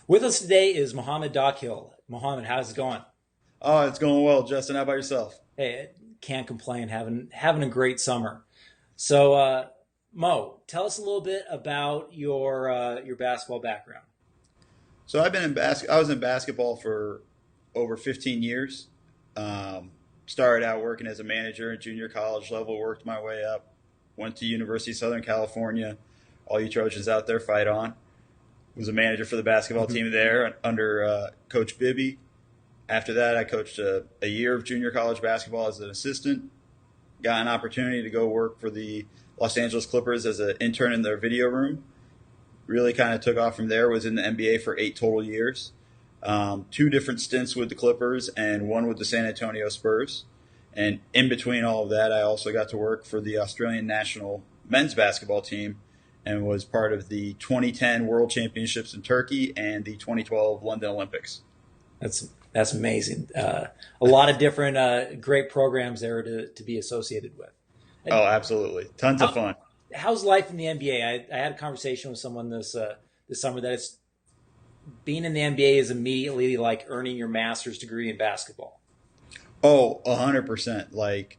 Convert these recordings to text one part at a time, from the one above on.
With us today is Mohammad Dakhil. Mohammad, how's it going? Oh, it's going well, Justin. How about yourself? Hey, can't complain. Having a great summer. So, Mo, tell us a little bit about your basketball background. So I've been in I was in basketball for over 15 years. Started out working as a manager at junior college level, worked my way up, went to University of Southern California. All you Trojans out there, fight on. Was a manager for the basketball team there under Coach Bibby. After that, I coached a year of junior college basketball as an assistant. Got an opportunity to go work for the Los Angeles Clippers as an intern in their video room. Really kind of took off from there. Was in the NBA for 8 total years. 2 different stints with the Clippers and one with the San Antonio Spurs. And in between all of that, I also got to work for the Australian national men's basketball team and was part of the 2010 World Championships in Turkey and the 2012 London Olympics. That's amazing. A lot of different great programs there to be associated with. Oh, absolutely. Tons of fun. How's life in the NBA? I had a conversation with someone this summer that it's being in the NBA is immediately like earning your master's degree in basketball. Oh, 100%. Like,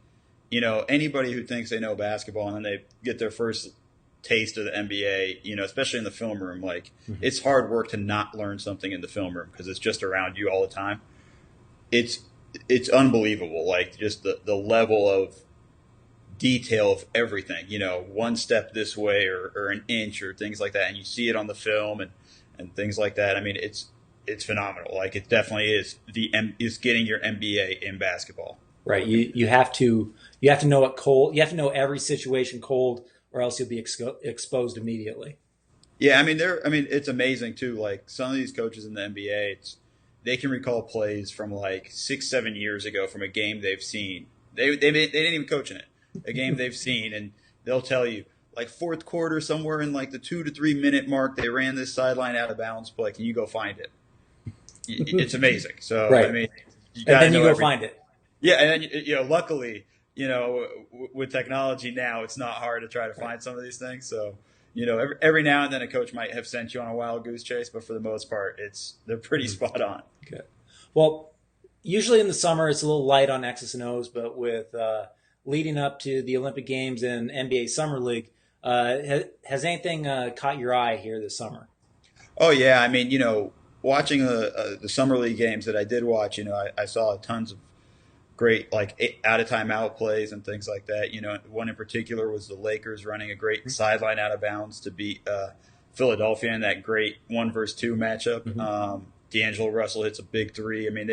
anybody who thinks they know basketball and then they get their first taste of the NBA, especially in the film room, like it's hard work to not learn something in the film room because it's just around you all the time. It's unbelievable. Like just the level of detail of everything, one step this way or an inch or things like that. And you see it on the film and things like that. I mean, it's phenomenal. Like it definitely is getting your MBA in basketball. Right. You have to know it cold. You have to know every situation cold, or else you'll be exposed immediately. Yeah, I mean, it's amazing too. Like some of these coaches in the NBA, they can recall plays from like 6-7 years ago from a game they've seen. They didn't even coach in it. A game they've seen, and they'll tell you like fourth quarter, somewhere in like the 2 to 3 minute mark, they ran this sideline out of bounds play. Can you go find it? It's amazing. So right. I mean, you and then you go everything. Find it. Yeah, and then luckily, with technology now, it's not hard to try to find some of these things. So, every now and then a coach might have sent you on a wild goose chase, but for the most part, they're pretty spot on. Okay. Well, usually in the summer it's a little light on X's and O's, but with leading up to the Olympic Games and NBA Summer League, has anything caught your eye here this summer? Oh yeah, I mean, watching the Summer League games that I did watch, I saw tons of great like out of timeout plays and things like that. One in particular was the Lakers running a great sideline out of bounds to beat Philadelphia in that great 1-versus-2 matchup. D'Angelo Russell hits a big 3. I mean,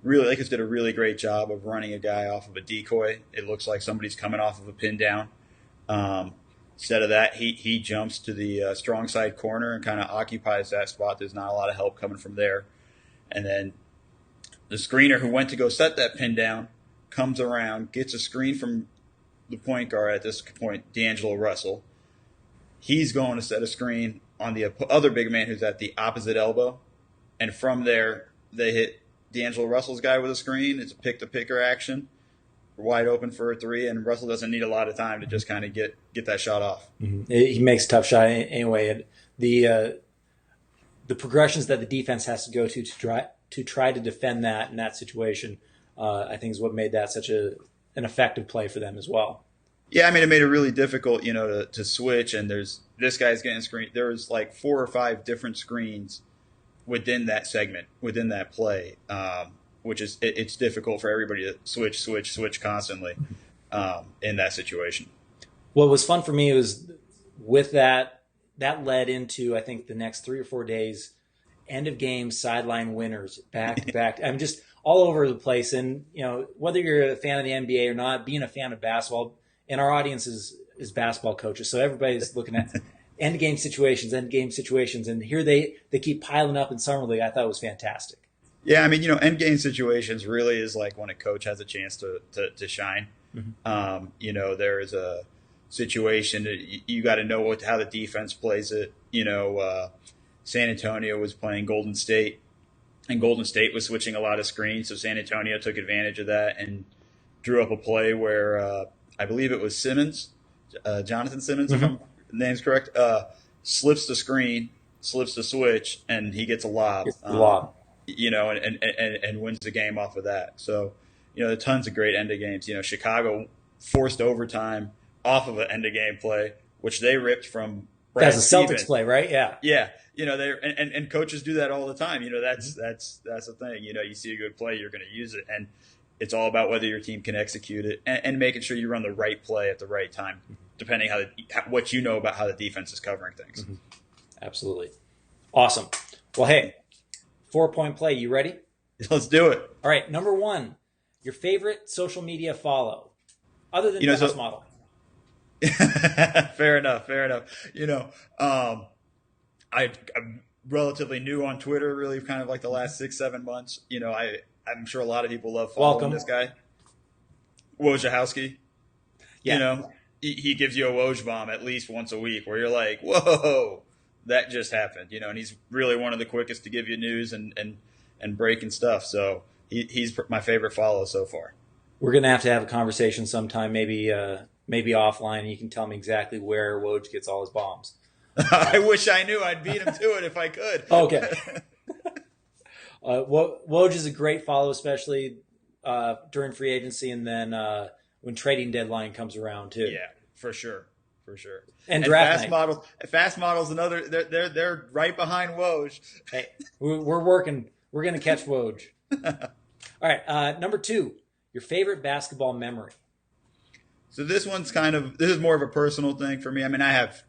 Lakers did a really great job of running a guy off of a decoy. It looks like somebody's coming off of a pin down. Instead of that, he jumps to the strong side corner and kind of occupies that spot. There's not a lot of help coming from there. And then the screener who went to go set that pin down comes around, gets a screen from the point guard at this point, D'Angelo Russell. He's going to set a screen on the other big man who's at the opposite elbow. And from there, they hit D'Angelo Russell's guy with a screen. It's a pick-to-picker action. Wide open for a 3, and Russell doesn't need a lot of time to just kind of get that shot off. He makes a tough shot anyway. The progressions that the defense has to go to try to defend that in that situation, I think is what made that such an effective play for them as well. Yeah, I mean, it made it really difficult, to switch. And this guy's getting screened. There was like 4 or 5 different screens within that segment, within that play, which is it's difficult for everybody to switch constantly in that situation. What was fun for me was with that led into, I think, the next 3 or 4 days, end of game sideline winners back to back. I'm just all over the place. And, whether you're a fan of the NBA or not, being a fan of basketball, and our audience is basketball coaches. So everybody's looking at end game situations. And here they keep piling up in Summer League. I thought it was fantastic. Yeah, I mean, end game situations really is like when a coach has a chance to shine. There is a situation that you got to know how the defense plays it. San Antonio was playing Golden State, and Golden State was switching a lot of screens, so San Antonio took advantage of that and drew up a play where I believe it was Simmons, Jonathan Simmons, if my name's correct, slips the screen, slips the switch and he gets a lob, It's the law. and wins the game off of that. So, tons of great end of games. Chicago forced overtime off of an end of game play, which they ripped from Brad That's a Celtics Stevens. play, right? Yeah. Yeah, they and coaches do that all the time. That's the thing. You see a good play, you're going to use it, and it's all about whether your team can execute it and making sure you run the right play at the right time, depending what you know about how the defense is covering things. Mm-hmm. Absolutely. Awesome. Well, hey, 4-point play. You ready? Let's do it. All right. Number 1, your favorite social media follow, other than FastModel. Fair enough. I'm relatively new on Twitter, really kind of like the last 6-7 months. I'm sure a lot of people love following this guy. Wojciechowski. Yeah. He gives you a Woj bomb at least once a week where you're like, whoa, that just happened. And he's really one of the quickest to give you news and breaking stuff. So he's my favorite follow so far. We're going to have a conversation sometime, maybe offline, and you can tell me exactly where Woj gets all his bombs. I wish I knew. I'd beat him to it if I could. Okay. Woj is a great follow, especially during free agency, and then when trading deadline comes around too. Yeah, for sure. And draft FastModel. FastModel's another. They're right behind Woj. Hey, we're working. We're going to catch Woj. All right, number 2, your favorite basketball memory. So this is more of a personal thing for me. I mean, I have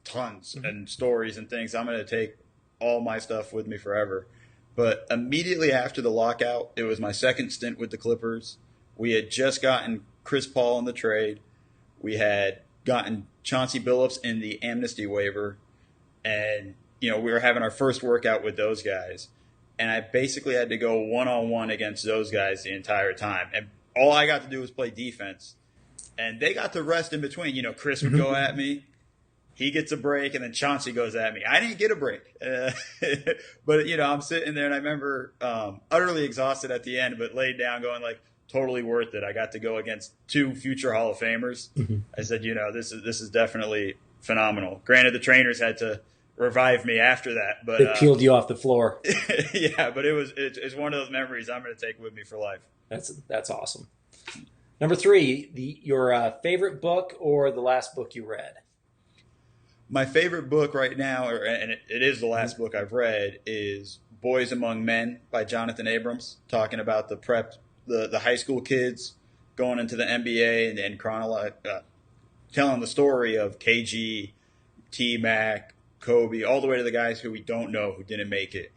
tons and stories and things. I'm going to take all my stuff with me forever. But immediately after the lockout, it was my second stint with the Clippers. We had just gotten Chris Paul in the trade. We had gotten Chauncey Billups in the amnesty waiver. And, we were having our first workout with those guys. And I basically had to go one-on-one against those guys the entire time. And all I got to do was play defense. And they got to rest in between. Chris would go at me. He gets a break, and then Chauncey goes at me. I didn't get a break. But, I'm sitting there, and I remember utterly exhausted at the end, but laid down going, like, totally worth it. I got to go against 2 future Hall of Famers. Mm-hmm. I said, this is definitely phenomenal. Granted, the trainers had to revive me after that. But they peeled you off the floor. Yeah, but it's one of those memories I'm going to take with me for life. That's awesome. Number 3, your favorite book or the last book you read? My favorite book right now, and it is the last book I've read, is Boys Among Men by Jonathan Abrams, talking about the high school kids going into the NBA and telling the story of KG, T-Mac, Kobe, all the way to the guys who we don't know who didn't make it,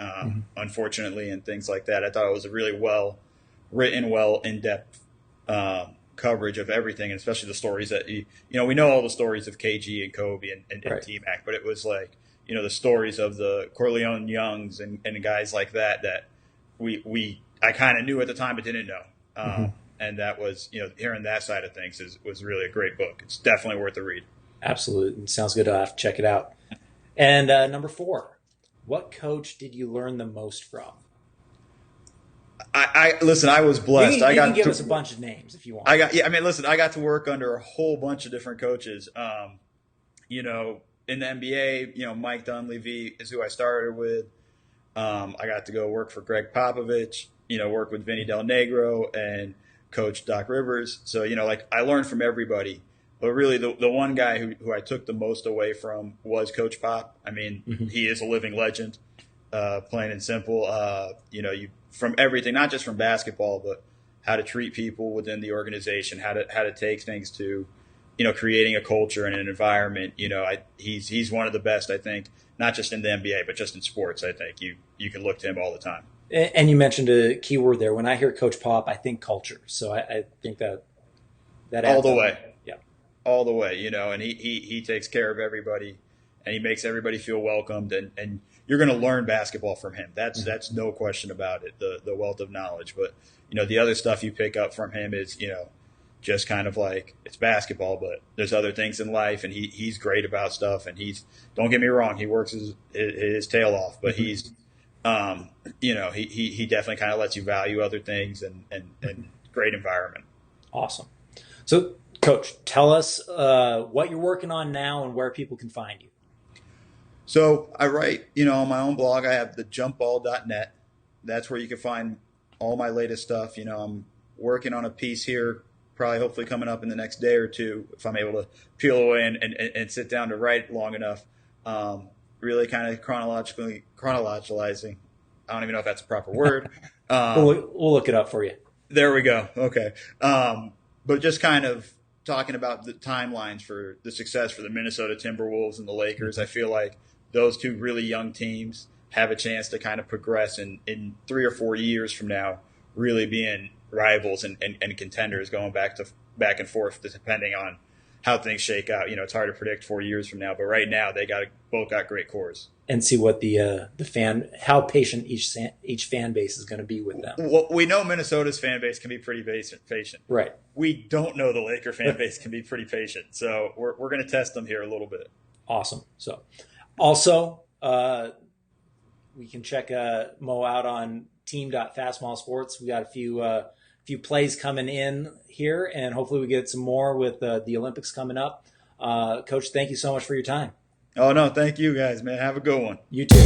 unfortunately, and things like that. I thought it was a really well-written, in-depth coverage of everything, and especially the stories that we know all the stories of KG and Kobe and right. T-Mac, but it was like the stories of the Corleone Youngs and guys like that I kind of knew at the time but didn't know, and that was hearing that side of things was really a great book. It's definitely worth a read. Absolutely, it sounds good. I'll have to check it out. And number 4, what coach did you learn the most from? Listen. I was blessed. You can give us a bunch of names if you want. I got to work under a whole bunch of different coaches. In the NBA, Mike Dunleavy is who I started with. I got to go work for Greg Popovich. Work with Vinny Del Negro and Coach Doc Rivers. So I learned from everybody. But really, the one guy who I took the most away from was Coach Pop. I mean, he is a living legend, plain and simple. From everything, not just from basketball, but how to treat people within the organization, how to take things to, creating a culture and an environment. He's one of the best, I think, not just in the NBA, but just in sports. I think you can look to him all the time. And you mentioned a key word there. When I hear Coach Pop, I think culture. So I think that all the way. Yeah. All the way, and he takes care of everybody, and he makes everybody feel welcomed, and you're going to learn basketball from him. That's no question about it, the wealth of knowledge. But, the other stuff you pick up from him is, just kind of like it's basketball, but there's other things in life, and he's great about stuff, and don't get me wrong, he works his tail off, but he's he definitely kind of lets you value other things and great environment. Awesome. So, Coach, tell us what you're working on now and where people can find you. So I write, on my own blog. I have the jumpball.net. That's where you can find all my latest stuff. I'm working on a piece here, probably hopefully coming up in the next day or two, if I'm able to peel away and sit down to write long enough. Really kind of chronologizing. I don't even know if that's a proper word. We'll look it up for you. There we go. Okay. But just kind of talking about the timelines for the success for the Minnesota Timberwolves and the Lakers. I feel like those two really young teams have a chance to kind of progress in 3 or 4 years from now, really being rivals and contenders, going back and forth depending on how things shake out. It's hard to predict 4 years from now, but right now they both got great cores. And see what how patient each fan base is going to be with them. Well, we know Minnesota's fan base can be pretty patient. Right. We don't know the Laker fan base can be pretty patient. So we're going to test them here a little bit. Awesome. So also, we can check Mo out on team.fastmodel.sports. We got a few plays coming in here, and hopefully we get some more with the Olympics coming up. Coach, thank you so much for your time. Oh, no, thank you guys, man. Have a good one. You too.